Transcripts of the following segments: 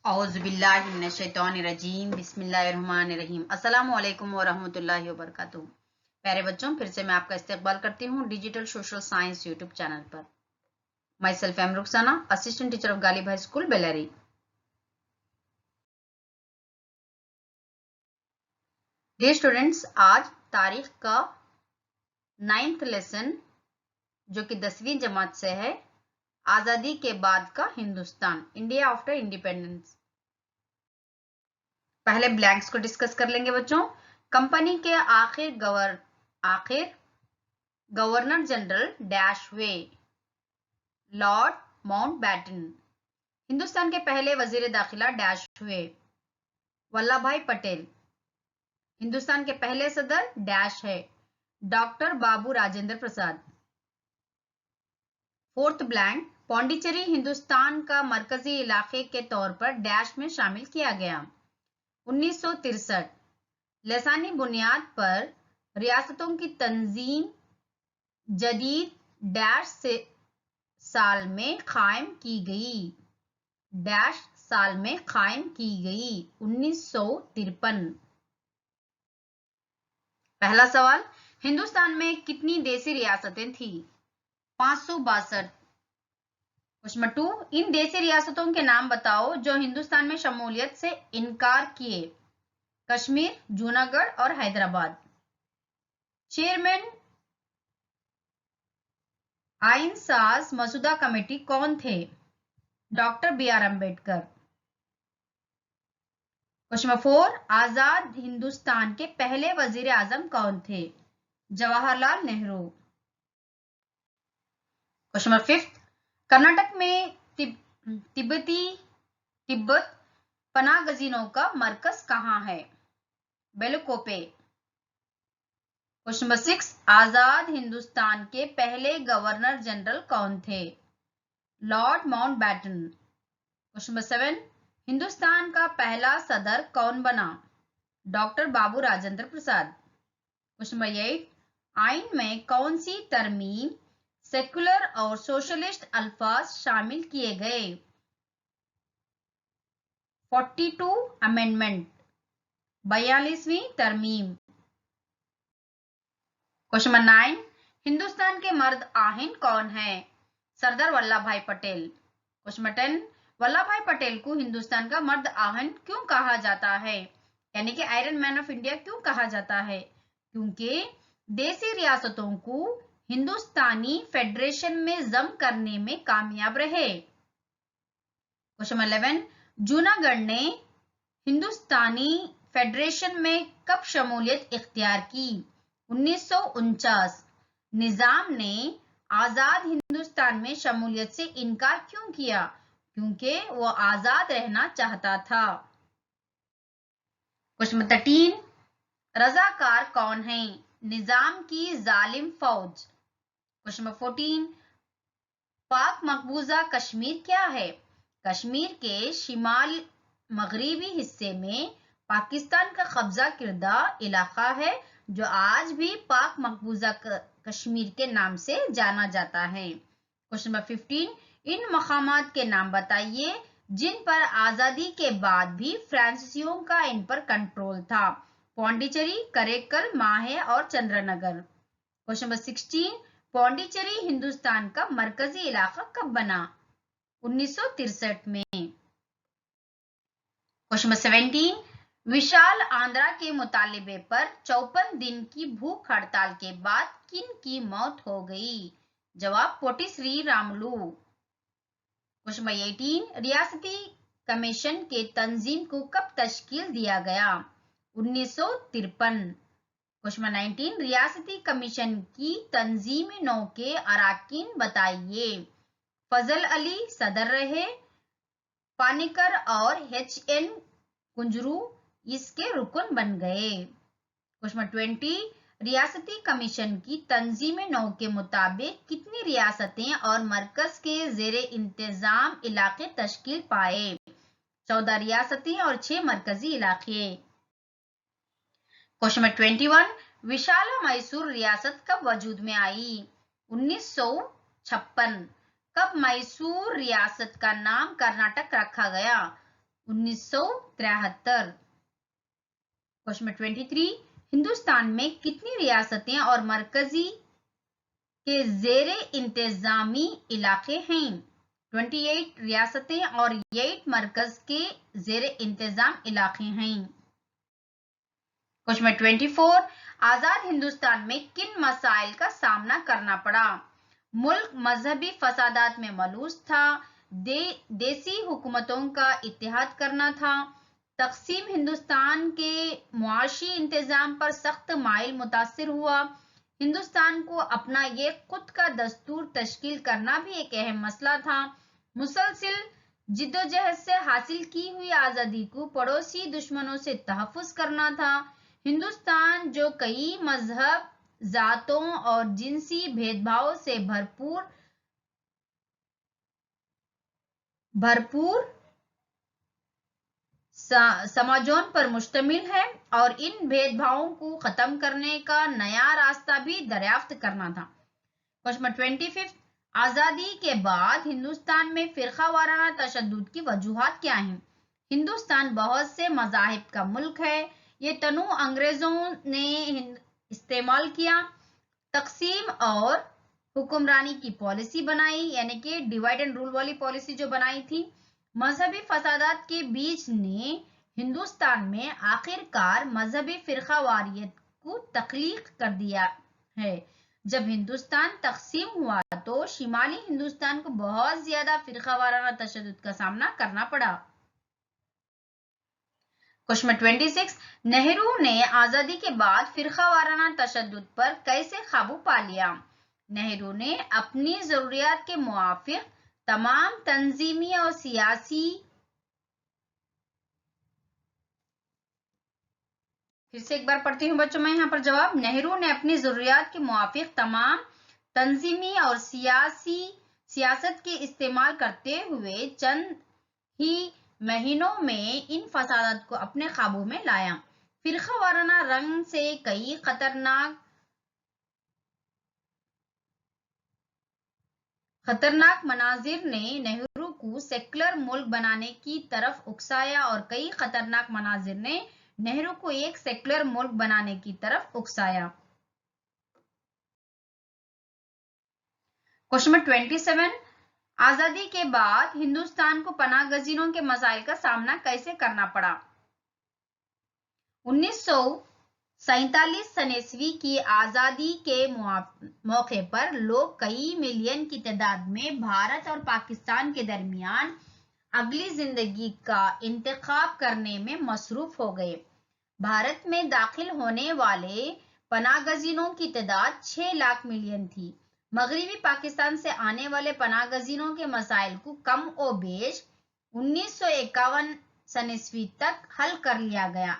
औज़ुबिल्लाहिमिनश्शैतानिर्रजीम बिस्मिल्लाहिर्रहमानिर्रहीम अस्सलामु अलैकुम वरहमतुल्लाहि वबरकातुहू। प्यारे बच्चों, फिर से मैं आपका इस्तकबाल करती हूँ digital social science YouTube channel पर। Myself M Rukhsana, assistant teacher of Ghalib high school Bellary. Dear students, आज तारीख का 9th लेसन जो कि 10वीं जमात से है, आज़ादी के बाद का हिंदुस्तान, इंडिया आफ्टर इंडिपेंडेंस। पहले ब्लैंक्स को डिस्कस कर लेंगे बच्चों। कंपनी के आखिर गवर्नर जनरल डैश वे लॉर्ड माउंटबैटन। हिंदुस्तान के पहले वजीर दाखिला डैश हुए वल्लभ भाई पटेल। हिंदुस्तान के पहले सदर डैश है डॉक्टर बाबू राजेंद्र प्रसाद। फोर्थ ब्लैंक, पौंडीचेरी हिंदुस्तान का मरकजी इलाके के तौर पर डैश में शामिल किया गया। 1963 लसानी बुनियाद पर रियासतों की तंजीम जदीद डैश से साल में कायम की गई। डैश साल में कायम की गई 1953। पहला सवाल, हिंदुस्तान में कितनी देसी रियासतें थी? 562। क्वेश्चन 2, इन देसी रियासतों के नाम बताओ जो हिंदुस्तान में शमूलियत से इनकार किए। कश्मीर, जूनागढ़ और हैदराबाद। चेयरमैन आइन साज मसूदा कमेटी कौन थे? Doctor B R Ambedkar. Question 4, आजाद हिंदुस्तान के पहले वजीर आजम कौन थे? जवाहरलाल नेहरू। क्वेश्चन 5, कर्नाटक में तिब्बत पनागजीनों का मरकज कहाँ है? बेलुकोपे। क्वेश्चन 6, आजाद हिंदुस्तान के पहले गवर्नर जनरल कौन थे? Lord Mountbatten. क्वेश्चन 7, हिंदुस्तान का पहला सदर कौन बना? डॉक्टर बाबू राजेंद्र प्रसाद। क्वेश्चन 8, आइन में कौन सी तरमीम, सेकुलर और सोशलिस्ट अल्फाज शामिल किए गए? 42 अमेंडमेंट, 42वीं तरमीम। क्वेश्चन 9, हिंदुस्तान के मर्द आहिन कौन है? सरदार वल्लभ भाई पटेल। क्वेश्चन 10, वल्लभ भाई पटेल को हिंदुस्तान का मर्द आहिन क्यों कहा जाता है, यानी कि आयरन मैन ऑफ इंडिया क्यों कहा जाता है? क्योंकि देसी रियासतों को हिंदुस्तानी फेडरेशन में जम करने में कामयाब रहे। क्वेश्चन 11, जूनागढ़ ने हिंदुस्तानी फेडरेशन में कब शमूलियत इख्तियार की? 1949। निजाम ने आजाद हिंदुस्तान में शमूलियत से इनकार क्यों किया? क्योंकि वो आजाद रहना चाहता था। क्वेश्चन 13, रजाकार कौन है? निजाम की जालिम फौज। क्वेश्चन 14, पाक मकबूजा कश्मीर क्या है? कश्मीर के शिमाल मगरिबी हिस्से में पाकिस्तान का कब्जा किर्दा इलाका है जो आज भी पाक मकबूजा कश्मीर के नाम से जाना जाता है। क्वेश्चन 15, इन मकामात के नाम बताइए जिन पर आजादी के बाद भी फ्रांसीसियों का इन पर कंट्रोल था। पौंडीचेरी, करेकल, माहे और चंद्रनगर। क्वेश्चन 16, पौंडीचेरी हिंदुस्तान का मरकजी इलाका कब बना? 1963 में। क्वेश्चन 17, विशाल आंध्रा के मुतालिबे पर 54 दिन की भूख हड़ताल के बाद किन की मौत हो गई? जवाब, पोटी श्री रामुलु। क्वेश्चन 18, रियासती कमीशन के तंजीम को कब तश्कील दिया गया? 1953। क्वेश्चन 19, रियासती कमीशन की तंजीम नौ के अराकीन बताइए। फजल अली सदर रहे, पानीकर और HN कुंजरू इसके रुकन बन गए। क्वेश्चन 20, रियासती कमीशन की तंजीम नौ के मुताबिक कितनी रियासतें और मरकज के जेर इंतजाम इलाके तश्कील पाए? 14 रियासतें और 6 मरकजी इलाके। क्वेश्चन 21, विशाला मैसूर रियासत कब वजूद में आई? 1956। कब मैसूर रियासत का नाम कर्नाटक रखा गया? 1973। क्वेश्चन नंबर 23, हिंदुस्तान में कितनी रियासतें और मरकजी के जेरे इंतजामी इलाके हैं? 28 रियासतें और 8 मरकज के जेरे इंतजाम इलाके हैं। क्वेश्चन नंबर 24, आजाद हिंदुस्तान में किन मसाइल का सामना करना पड़ा? मुल्क मजहबी फसादात में मलूस था, देसी हुकूमतों का इत्तेहाद करना था, तकसीम हिंदुस्तान के मुआशी इंतजाम पर सख्त माइल मुतासिर हुआ, हिंदुस्तान को अपना ये खुद का दस्तूर तश्कील करना भी एक अहम मसला था, मुसलसिल जिद्दोजहद से हासिल की हुई आज़ादी को पड़ोसी दुश्मनों से तहफ़्फ़ुज़ करना था, हिंदुस्तान जो कई मजहब, जातों और जिनसी भेदभाव से भरपूर समाजों पर मुश्तमिल है और इन भेदभावों को खत्म करने का नया रास्ता भी दरियाफ्त करना था। क्वेश्चन नंबर 25, आजादी के बाद हिंदुस्तान में फिरका वाराना तशद्दुद की वजूहात क्या हैं? हिंदुस्तान बहुत से मज़ाहिब का मुल्क है, ये तनु अंग्रेजों ने इस्तेमाल किया, तकसीम और हुक्मरानी की पॉलिसी बनाई, यानी कि डिवाइड एंड रूल वाली पॉलिसी जो बनाई थी। मजहबी फसादात के बीच ने हिंदुस्तान में आखिरकार मजहबी फिरकावारियत को तख्लीक कर दिया है। जब हिंदुस्तान तकसीम हुआ तो शिमाली हिंदुस्तान को बहुत ज्यादा फिरकावाराना तशद्दुद का सामना करना पड़ा। क्वेश्चन नंबर 26, नेहरू ने आजादी के बाद फिरकावाराना तशद्दुद पर कैसे काबू पा लिया? नेहरू ने अपनी जरूरियात के मुआफिक तमाम तंजीमी और सियासी फिर से एक बार पढ़ती हूँ बच्चों, मैं यहाँ पर जवाब, नेहरू ने अपनी जरूरियात के मुआफिक तमाम तंजीमी और सियासत के इस्तेमाल करते हुए चंद ही महीनों में इन फसादात को अपने काबू में लाया। फिरका वाराना रंग से कई खतरनाक मनाजिर ने नेहरू को सेक्युलर मुल्क बनाने की तरफ उकसाया और कई खतरनाक मनाजिर ने नेहरू को एक सेक्युलर मुल्क बनाने की तरफ उकसाया। क्वेश्चन नंबर 27, आजादी के बाद हिंदुस्तान को पनाह गजीनों के मसाइल का सामना कैसे करना पड़ा? 1947 ईस्वी की आजादी के मौके पर लोग कई मिलियन की तादाद में भारत और पाकिस्तान के दरमियान अगली जिंदगी का इंतखाब करने में मसरूफ हो गए। भारत में दाखिल होने वाले पनाहगजीनों की तादाद 6 लाख मिलियन थी। मगरबी पाकिस्तान से आने वाले पनाहगजीनों के मसाइल को कम ओ बेश 1951 ईस्वी तक हल कर लिया गया।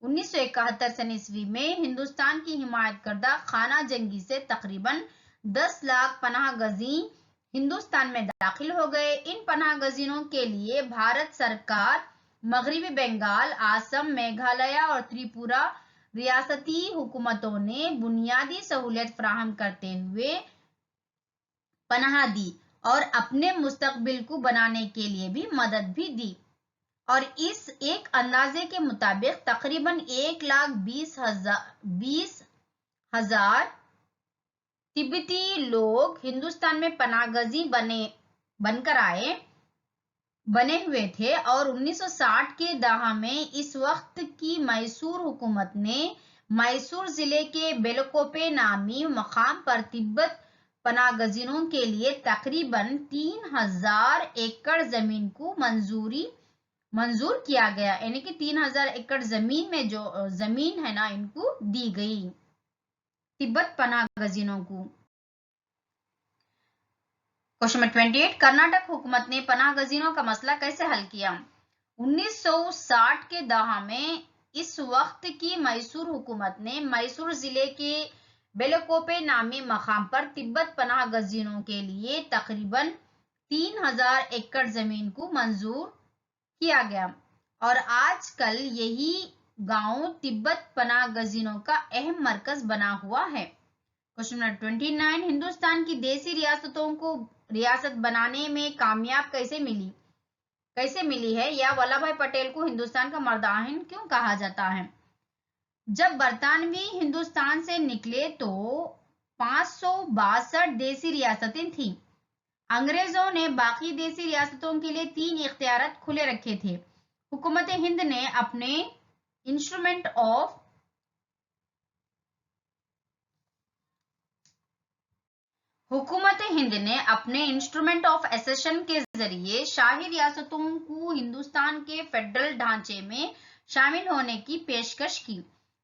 1971 ईस्वी में हिंदुस्तान की हिमायत करदा खाना जंगी से तकरीबन 10 लाख पनाह गजीन हिंदुस्तान में दाखिल हो गए। इन पनाह गजीनों के लिए भारत सरकार, मगरबी बंगाल, आसम, मेघालय और त्रिपुरा रियासती हुकूमतों ने बुनियादी सहूलियत फराहम करते हुए पनाह दी और अपने मुस्तकबिल को बनाने के लिए भी मदद भी दी। और इस एक अंदाजे के मुताबिक तकरीबन 1,20,000 तिब्बती लोग हिंदुस्तान में पनाहगजी बने हुए थे और 1960 के दहाके में इस वक्त की मैसूर हुकूमत ने मैसूर जिले के बेलकोपे नामी मकाम पर तिब्बत पनाहगजीनों के लिए तकरीबन 3,000 एकड़ जमीन को मंजूर किया गया, यानी कि 3,000 एकड़ जमीन में जो जमीन है ना, इनको दी गई तिब्बत पनाहगजीनों को। क्वेश्चन नंबर 28, कर्नाटक हुकूमत ने पनाहगजीनों का मसला कैसे हल किया? 1960 के दहाके में इस वक्त की मैसूर हुकूमत ने मैसूर जिले के बेलकोपे नामी मकाम पर तिब्बत पनाहगजीनों के लिए तकरीबन 3,000 एकड़ जमीन को मंजूर किया गया और आजकल यही गांव तिब्बत पनाहगजीनों का अहम मरकज बना हुआ है। क्वेश्चन नंबर 29, हिंदुस्तान की देसी रियासतों को रियासत बनाने में कामयाब कैसे कैसे मिली है, या वल्लभ भाई पटेल को हिंदुस्तान का मर्दाहिन क्यों कहा जाता है? जब बरतानवी हिंदुस्तान से निकले तो 562 देसी रियासतें थीं। अंग्रेजों ने बाकी देसी रियासतों के लिए 3 इख्तियारात खुले रखे थे। हुकूमत हिंद ने अपने इंस्ट्रूमेंट ऑफ एसेशन के जरिए शाही रियासतों को हिंदुस्तान के फेडरल ढांचे में शामिल होने की पेशकश की।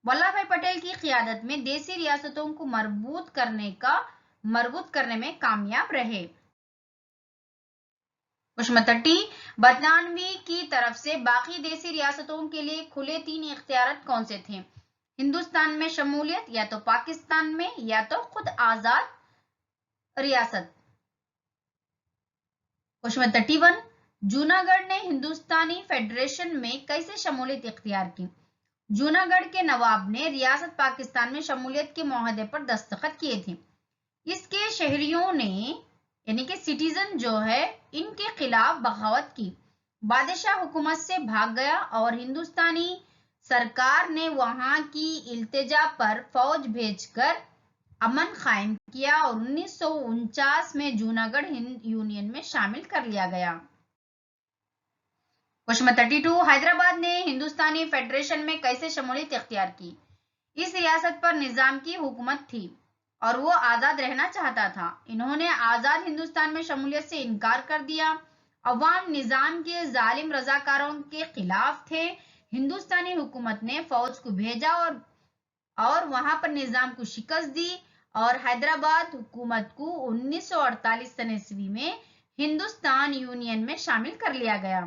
वल्लभ भाई पटेल की क़ियादत में देसी रियासतों को मरबूत करने में कामयाब रहे। क्वेश्चन 30, बरतानवी की तरफ से बाकी देसी रियासतों के लिए खुले 3 इख्तियारात कौन से थे? हिंदुस्तान में शमूलियत, या तो पाकिस्तान में, या तो खुद आजाद रियासत। क्वेश्चन 31, जूनागढ़ ने हिंदुस्तानी फेडरेशन में कैसे शमूलियत इख्तियार की? जूनागढ़ के नवाब ने रियासत पाकिस्तान में शमूलियत के मुआहदे पर दस्तखत किए थे। इसके शहरियों ने यानी कि सिटीजन जो है, इनके खिलाफ बगावत की। बादशाह हुकूमत से भाग गया और हिंदुस्तानी सरकार ने वहां की इल्तिजा पर फौज भेजकर अमन कायम किया और 1949 में जूनागढ़ हिंद यूनियन में शामिल कर लिया गया। क्वेश्चन 32, हैदराबाद ने हिंदुस्तानी फेडरेशन में कैसे शमूलियत इख्तियार की? इस रियासत पर निजाम की हुकूमत थी और वो आजाद रहना चाहता था। इन्होंने आजाद हिंदुस्तान में शमूलियत से इनकार कर दिया। अवाम निजाम के जालिम रजाकारों के खिलाफ थे। हिंदुस्तानी हुकूमत ने फौज को भेजा और वहां पर निजाम को शिकस्त दी और हैदराबाद हुकूमत को 1948 सन ईस्वी में हिंदुस्तान यूनियन में शामिल कर लिया गया।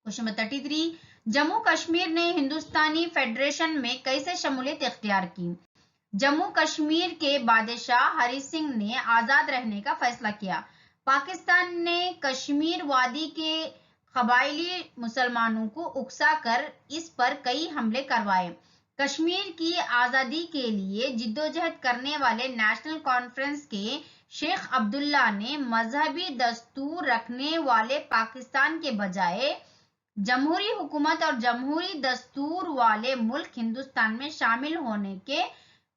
क्वेश्चन 33, जम्मू कश्मीर ने हिंदुस्तानी फेडरेशन में कैसे शमूलियत इख्तियार की? जम्मू कश्मीर के बादशाह हरि सिंह ने आजाद रहने का फैसला किया। पाकिस्तान ने कश्मीर वादी के कबायली मुसलमानों को उकसाकर इस पर कई हमले करवाए। कश्मीर की आजादी के लिए जिद्दोजहद करने वाले नेशनल कॉन्फ्रेंस के शेख अब्दुल्ला ने मजहबी दस्तूर रखने वाले पाकिस्तान के बजाय जमहूरी हुकूमत और जमहूरी दस्तूर वाले मुल्क हिंदुस्तान में शामिल होने के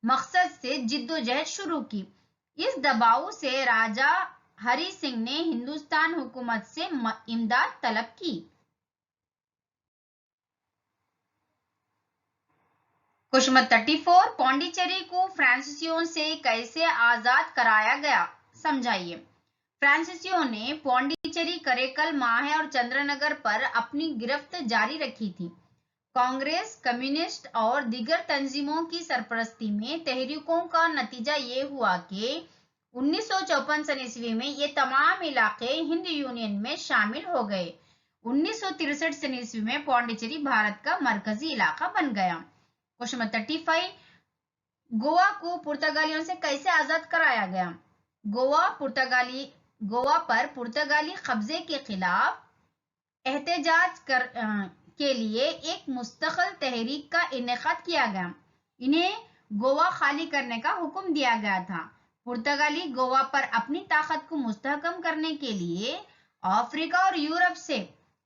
मकसद से जिद्दोजहद शुरू की। इस दबाव से राजा हरि सिंह ने हिंदुस्तान हुकूमत से इमदाद तलब की। क्वेश्चन 34, पौंडीचेरी को फ्रांसीसियों से कैसे आजाद कराया गया, समझाइए। फ्रांसीसियों ने पौंडीचेरी, करेकल, माहे और चंद्रनगर पर अपनी गिरफ्त जारी रखी थी। कांग्रेस, कम्युनिस्ट और दीगर तंजीमों की सरपरस्ती में तहरीकों का नतीजा ये हुआ कि 1954 सन ईस्वी में ये तमाम इलाके हिंद यूनियन में शामिल हो गए। 1963 सन ईस्वी में पौंडीचेरी भारत का मरकजी इलाका बन गया। क्वेश्चन 35, गोवा को पुर्तगालियों से कैसे आजाद कराया गया? गोवा पर पुर्तगाली कब्जे के खिलाफ एहतजाज के लिए एक मुस्तकिल तहरीक का इनेकाद किया गया। इन्हें गोवा खाली करने का हुक्म दिया गया था। पुर्तगाली गोवा पर अपनी ताकत को मुस्तहकम करने के लिए अफ्रीका और यूरोप से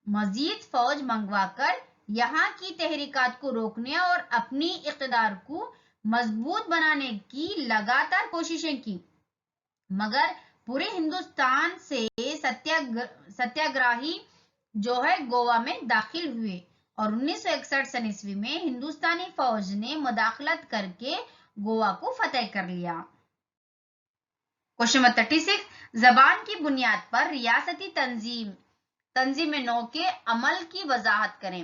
मजीद फौज मंगवाकर यहाँ की तहरीकात को रोकने और अपनी इक़्तिदार को मजबूत बनाने की लगातार कोशिशें की, मगर पूरे हिंदुस्तान से सत्याग्रही जो है गोवा में दाखिल हुए और 1961 सन ईस्वी में हिंदुस्तानी फौज ने मुदाखलत करके गोवा को फतेह कर लिया। क्वेश्चन 36, जबान की बुनियाद पर रियासती तंजीम नौ के अमल की वजाहत करें।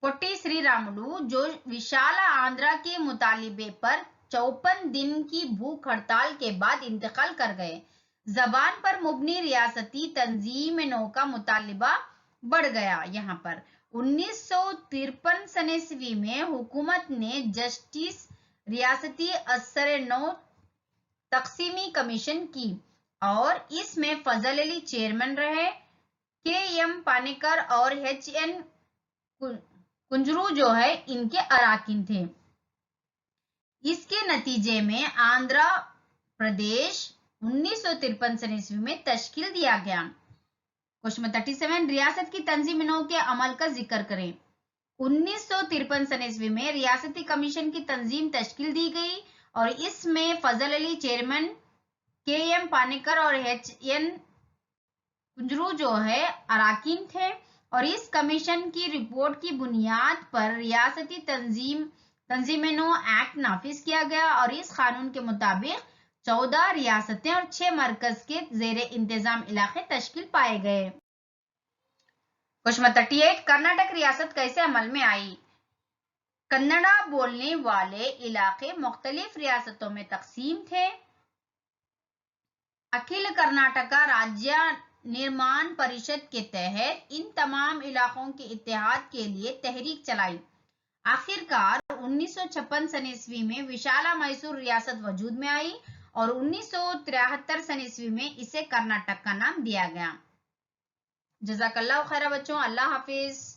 पोटी श्री रामुलु जो विशाल आंध्रा के मुतालिबे पर 54 दिन की भूख हड़ताल के बाद इंतकाल कर गए। जबान पर मुबनी रियासती तंजीम नौ का मुतालिबा बढ़ गया। यहाँ पर 1953 सन ईस्वी में हुकूमत ने जस्टिस रियासती असर नौ तकसीमी कमीशन की और इसमें फजल अली चेयरमैन रहे। के.एम. पानेकर और H.N. कुंजरू जो है इनके अराकीन थे। इसके नतीजे में आंध्र प्रदेश 1953 सन ईस्वी में तश्कील दिया गया। क्वेश्चन नंबर 37 रियासत की तंजीम नौ के अमल का जिक्र करें। 1953 ईस्वी में रियासती कमीशन की तंजीम तश्कील दी गई और इसमें फजल अली चेयरमैन, के.एम. पानेकर और H.N. कुंजरू जो है अराकीन थे और इस कमीशन की रिपोर्ट की बुनियाद पर रियासती तंजीम-नो एक्ट नाफिज किया गया और इस कानून के मुताबिक 14 रियासतें और 6 मरकज के जेर इंतजाम इलाके तश्कील पाए गए। क्वेश्चन नंबर 38 कर्नाटक रियासत कैसे अमल में आई? कन्नड़ा बोलने वाले इलाके मुख्तलिफ रियासतों में तकसीम थे। अखिल कर्नाटका राज्य निर्माण परिषद के तहत इन तमाम इलाकों के इत्तेहाद के लिए तहरीक चलाई। आखिरकार 1956 ईस्वी में विशाला मैसूर रियासत वजूद में आई और 1973 ईस्वी में इसे कर्नाटक का नाम दिया गया। जज़ाकल्लाह खैर बच्चों, अल्लाह हाफिज।